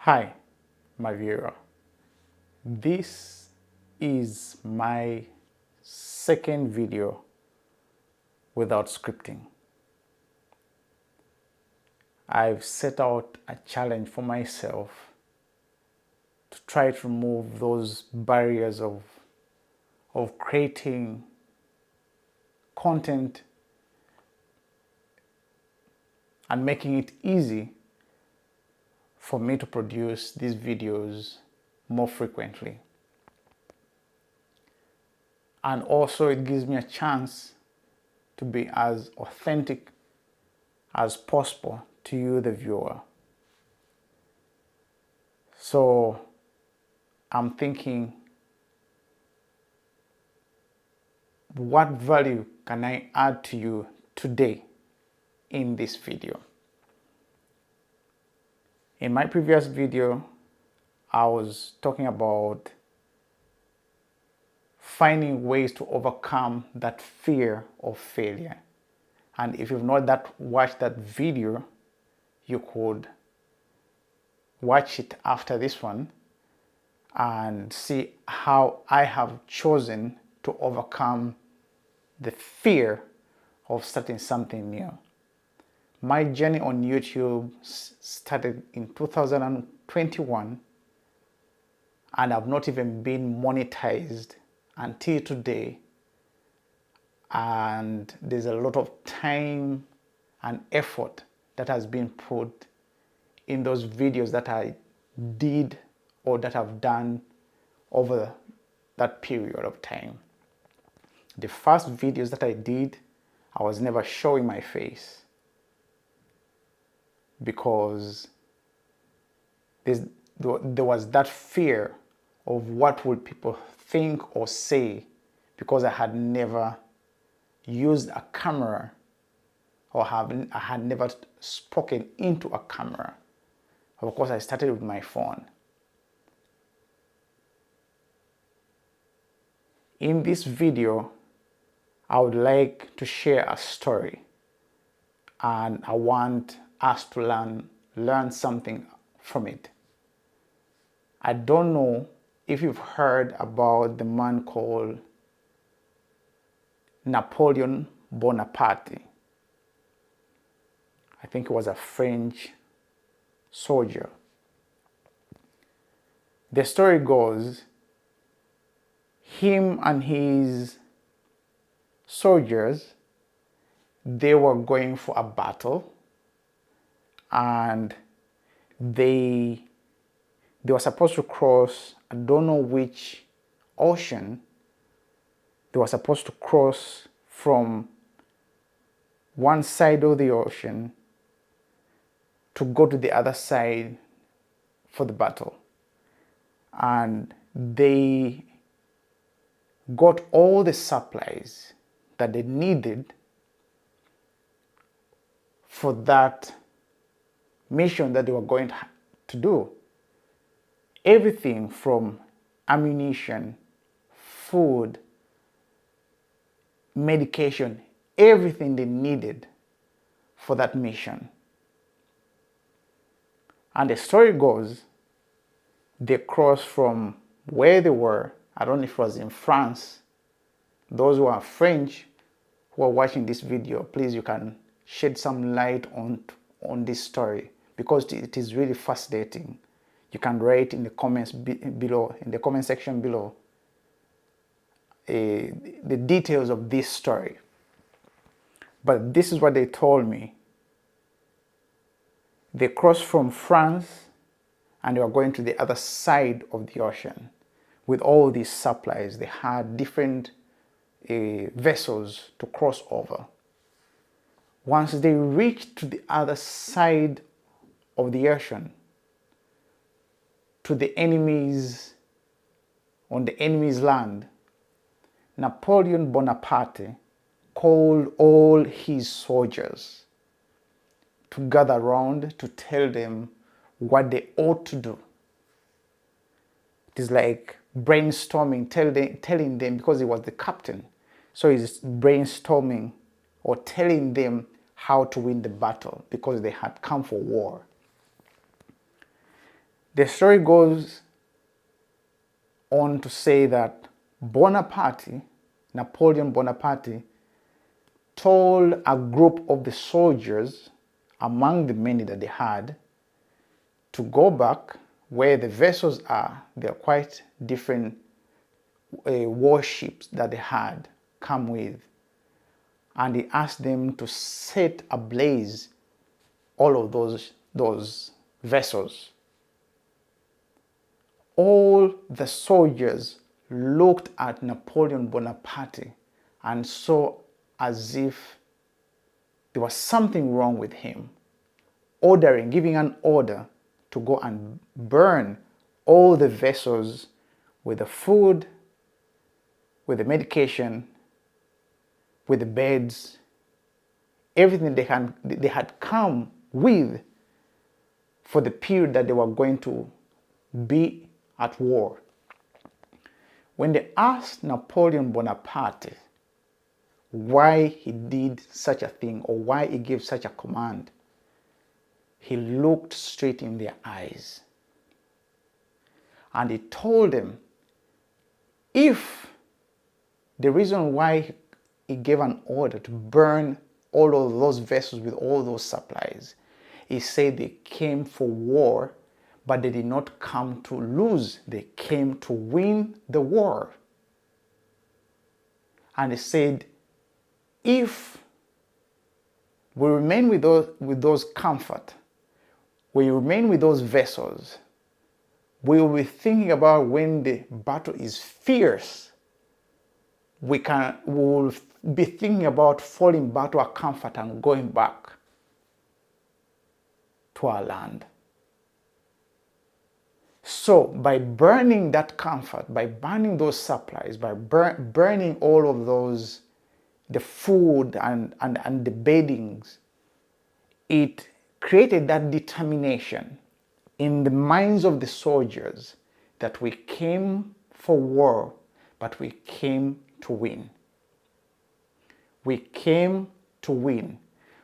Hi, my viewer. This is my second video without scripting. I've set out a challenge for myself to try to remove those barriers of creating content and making it easy for me to produce these videos more frequently. And also it gives me a chance to be as authentic as possible to you, the viewer. So I'm thinking, what value can I add to you today in this video? In my previous video, I was talking about finding ways to overcome that fear of failure. And if you've not watched that video, you could watch it after this one and see how I have chosen to overcome the fear of starting something new. My journey on YouTube started in 2021 and I've not even been monetized until today. And there's a lot of time and effort that has been put in those videos that I did or that I've done over that period of time. The first videos that I did, I was never showing my face because there was that fear of what would people think or say, because I had never used a camera or I had never spoken into a camera. Of course, I started with my phone. In this video, I would like to share a story, and I want us to learn something from it. I don't know if you've heard about the man called Napoleon Bonaparte. I think he was a French soldier. The story goes, him and his soldiers, they were going for a battle, and they were supposed to cross, I don't know which ocean. They were supposed to cross from one side of the ocean to go to the other side for the battle. And they got all the supplies that they needed for that mission that they were going to do. Everything from ammunition, food, medication, everything they needed for that mission. And the story goes, they crossed from where they were, I don't know if it was in France. Those who are French who are watching this video, please, you can shed some light on this story, because it is really fascinating. You can write in the comments below, in the comment section below, the details of this story. But this is what they told me. They crossed from France and they were going to the other side of the ocean with all these supplies. They had different vessels to cross over. Once they reached to the other side of the ocean, to the enemies, on the enemy's land, Napoleon Bonaparte called all his soldiers to gather around to tell them what they ought to do. It is like brainstorming, telling them, because he was the captain. So he's brainstorming or telling them how to win the battle, because they had come for war. The story goes on to say that Bonaparte, Napoleon Bonaparte, told a group of the soldiers, among the many that they had, to go back where the vessels are. They're quite different warships that they had come with. And he asked them to set ablaze all of those vessels. All the soldiers looked at Napoleon Bonaparte and saw as if there was something wrong with him, giving an order to go and burn all the vessels with the food, with the medication, with the beds, everything they had come with for the period that they were going to be at war. When they asked Napoleon Bonaparte why he did such a thing or why he gave such a command, he looked straight in their eyes and he told them, if the reason why he gave an order to burn all of those vessels with all those supplies, he said they came for war, but they did not come to lose. They came to win the war. And he said, if we remain with those comfort, we remain with those vessels, we will be thinking about when the battle is fierce, we will be thinking about falling back to our comfort and going back to our land. So by burning that comfort, by burning those supplies, by burning all of those, the food and the beddings, it created that determination in the minds of the soldiers that we came for war, but we came to win. We came to win.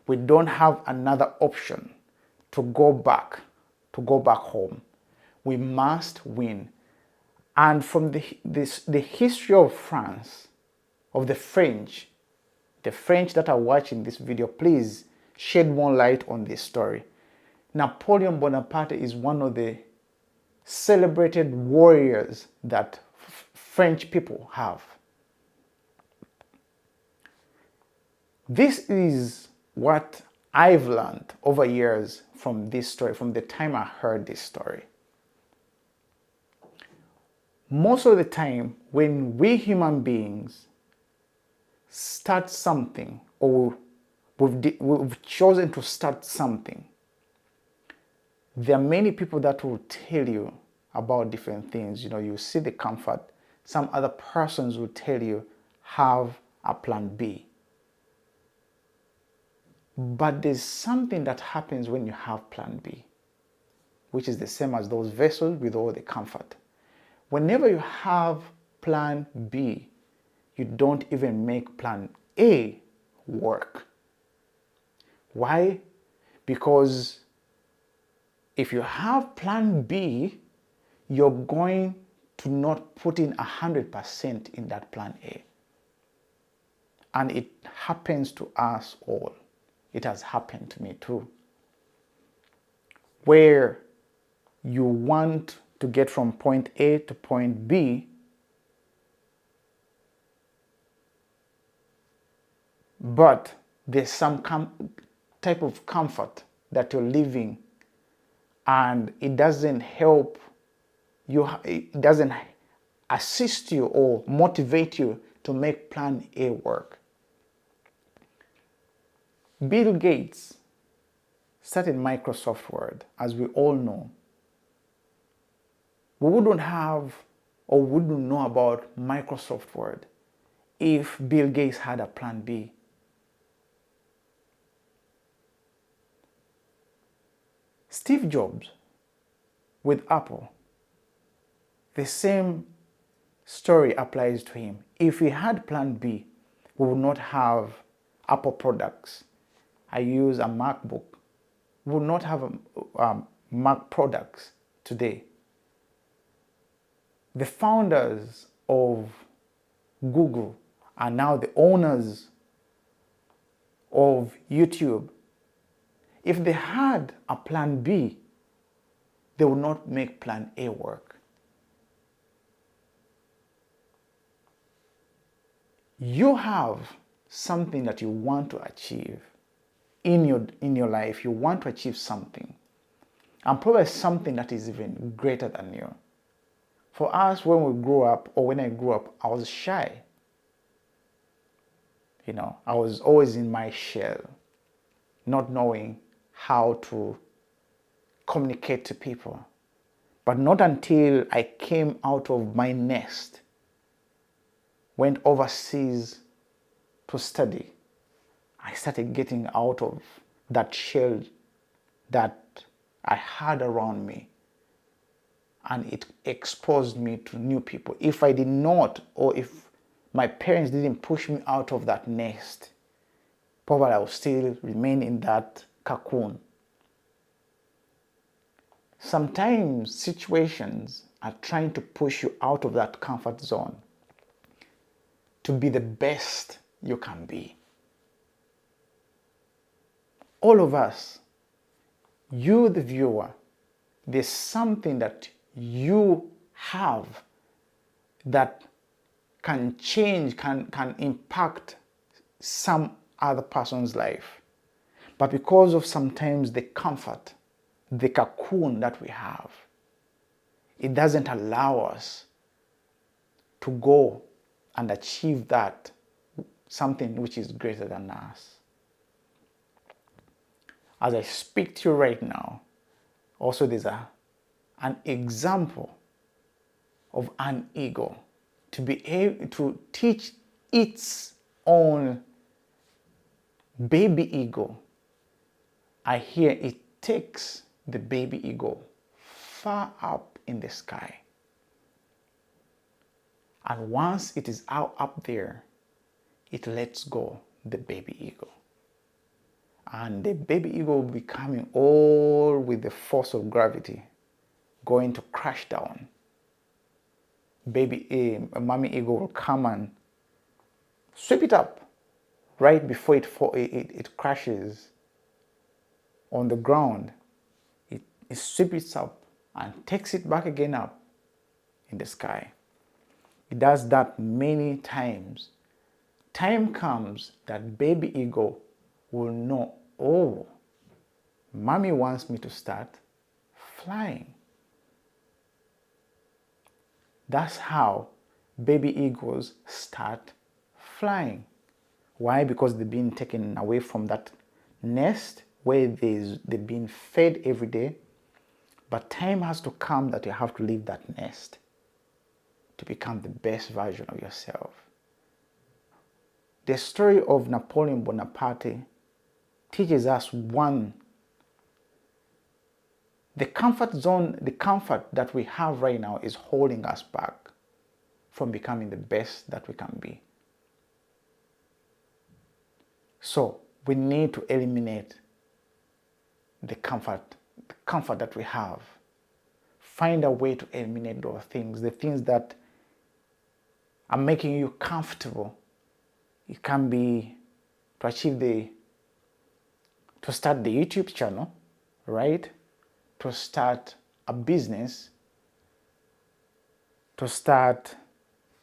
We don't have another option to go back home. We must win. And from the history of France, of the French that are watching this video, please shed more light on this story. Napoleon Bonaparte is one of the celebrated warriors that French people have. This is what I've learned over years from this story, from the time I heard this story. Most of the time, when we human beings start something, or we've chosen to start something, there are many people that will tell you about different things. You see the comfort. Some other persons will tell you, have a plan B. But there's something that happens when you have plan B, which is the same as those vessels with all the comfort. Whenever you have plan B, you don't even make plan A work. Why? Because if you have plan B, you're going to not put in 100% in that plan A. And it happens to us all. It has happened to me too. Where you want to get from point A to point B, but there's some type of comfort that you're living, and it doesn't help you, it doesn't assist you or motivate you to make plan A work. Bill Gates started Microsoft Word, as we all know. We wouldn't have or wouldn't know about Microsoft Word if Bill Gates had a plan B. Steve Jobs with Apple, the same story applies to him. If he had plan B, we would not have Apple products. I use a MacBook. We would not have Mac products today. The founders of Google are now the owners of YouTube. If they had a plan B, they would not make plan A work. You have something that you want to achieve in your life. You want to achieve something, and probably something that is even greater than you. For us, when we grew up, or when I grew up, I was shy. I was always in my shell, not knowing how to communicate to people. But not until I came out of my nest, went overseas to study, I started getting out of that shell that I had around me. And it exposed me to new people. If I did not, or if my parents didn't push me out of that nest, probably I would still remain in that cocoon. Sometimes situations are trying to push you out of that comfort zone to be the best you can be. All of us, you the viewer, there's something that you have that can change, can impact some other person's life. But because of sometimes the comfort, the cocoon that we have, it doesn't allow us to go and achieve that something which is greater than us. As I speak to you right now, also there's an example of an ego to be able to teach its own baby ego. I hear it takes the baby ego far up in the sky. And once it is out up there, it lets go the baby ego. And the baby ego will be coming all with the force of gravity, going to crash down. Mommy ego will come and sweep it up right before it crashes on the ground. It sweeps it up and takes it back again up in the sky. It does that many times. Time comes that baby ego will know, oh, mommy wants me to start flying. That's how baby egos start flying. Why? Because they've been taken away from that nest where they've been fed every day. But time has to come that you have to leave that nest to become the best version of yourself. The story of Napoleon Bonaparte teaches us one, the comfort zone, the comfort that we have right now is holding us back from becoming the best that we can be. So we need to eliminate the comfort that we have. Find a way to eliminate those things, the things that are making you comfortable. It can be to start the YouTube channel, right? To start a business, to start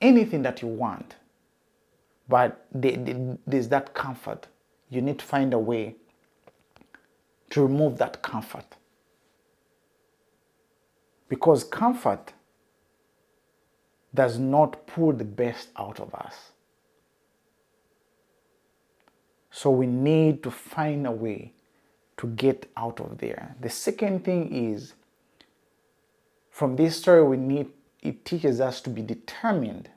anything that you want. But there's that comfort. You need to find a way to remove that comfort. Because comfort does not pull the best out of us. So we need to find a way to get out of there. The second thing is, from this story, it teaches us to be determined.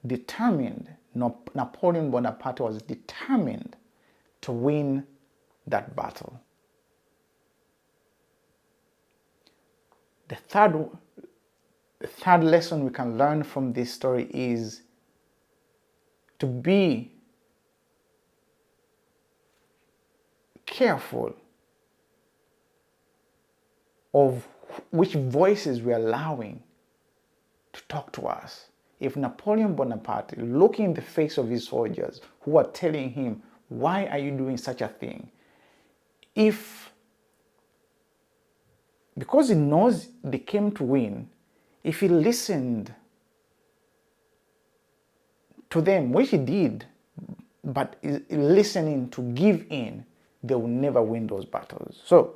Determined. Napoleon Bonaparte was determined to win that battle. The third lesson we can learn from this story is to be careful of which voices we're allowing to talk to us. If Napoleon Bonaparte, looking in the face of his soldiers who are telling him, why are you doing such a thing? Because he knows they came to win, if he listened to them, which he did, but listening to give in, they will never win those battles. So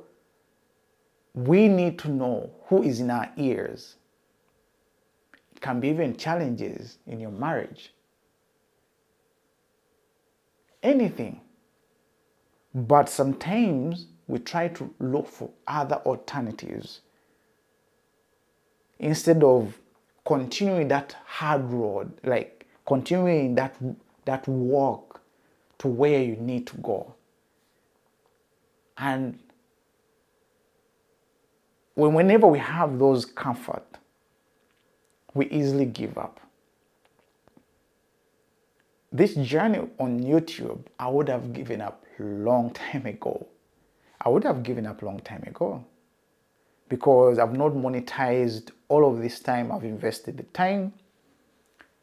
we need to know who is in our ears. It can be even challenges in your marriage. Anything. But sometimes we try to look for other alternatives instead of continuing that hard road, like continuing that walk to where you need to go. And whenever we have those comfort, we easily give up. This journey on YouTube, I would have given up long time ago. I would have given up long time ago because I've not monetized all of this time. I've invested the time,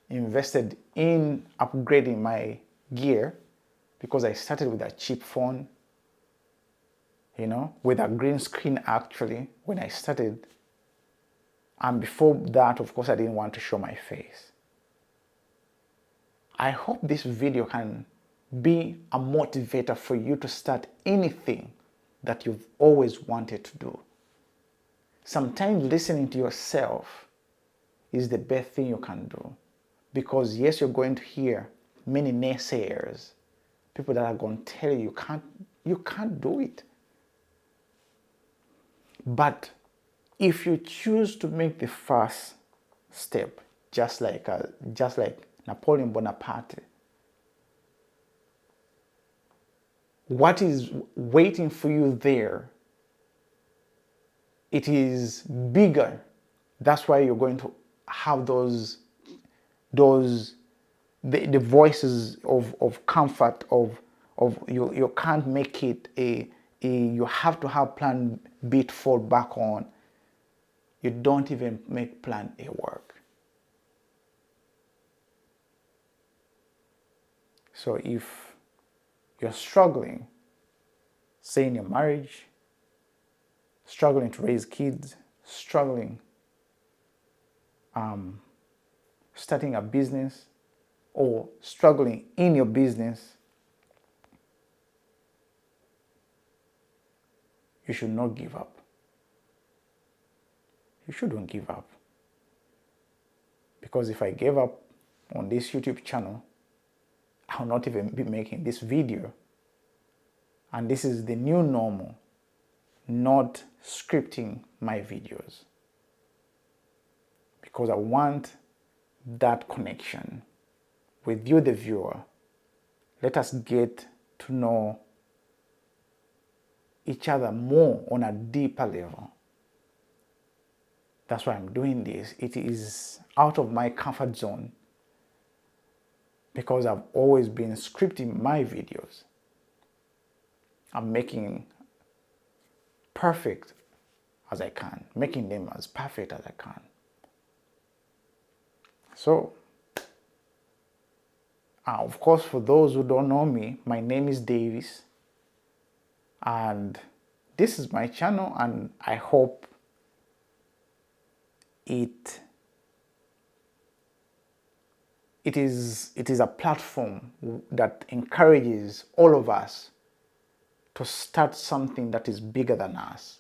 invested in upgrading my gear because I started with a cheap phone, with a green screen actually when I started. And before that, of course, I didn't want to show my face. I hope this video can be a motivator for you to start anything that you've always wanted to do. Sometimes listening to yourself is the best thing you can do. Because yes, you're going to hear many naysayers, people that are going to tell you you can't do it. But if you choose to make the first step, just like Napoleon Bonaparte, what is waiting for you there, it is bigger. That's why you're going to have the voices of comfort, of you can't make it you have to have plan B to fall back on. You don't even make plan A work. So if you're struggling, say in your marriage, struggling to raise kids, struggling starting a business, or struggling in your business, you should not give up. You shouldn't give up. Because if I gave up on this YouTube channel, I will not even be making this video. And this is the new normal, not scripting my videos. Because I want that connection with you, the viewer. Let us get to know each other more on a deeper level. That's why I'm doing this. It is out of my comfort zone because I've always been scripting my videos. I'm making perfect as I can, making them as perfect as I can. So, of course, for those who don't know me, my name is Davis, and this is my channel, and I hope it is a platform that encourages all of us to start something that is bigger than us,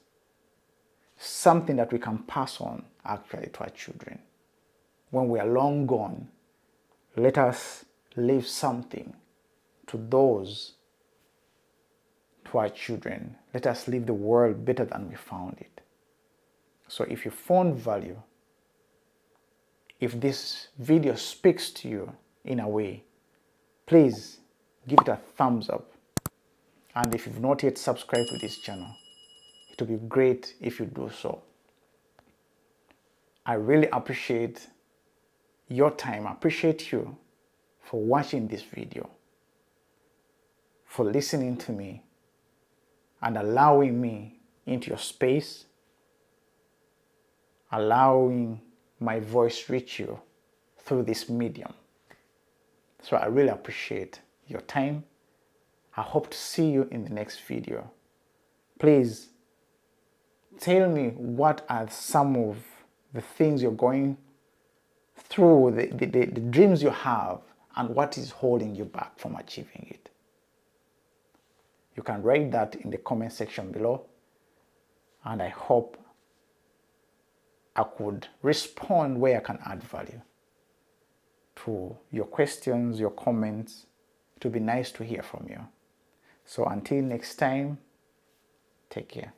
something that we can pass on actually to our children. When we are long gone, let us leave something to our children. Let us leave the world better than we found it. So if you found value, if this video speaks to you in a way, please give it a thumbs up. And if you've not yet subscribed to this channel, it would be great if you do so. I really appreciate your time. I appreciate you for watching this video, for listening to me and allowing me into your space allowing my voice reach you through this medium. So I really appreciate your time. I hope to see you in the next video. Please tell me what are some of the things you're going through, the dreams you have, and what is holding you back from achieving it. You can write that in the comment section below, and I hope I could respond where I can add value to your questions, your comments. It would be nice to hear from you. So until next time, take care.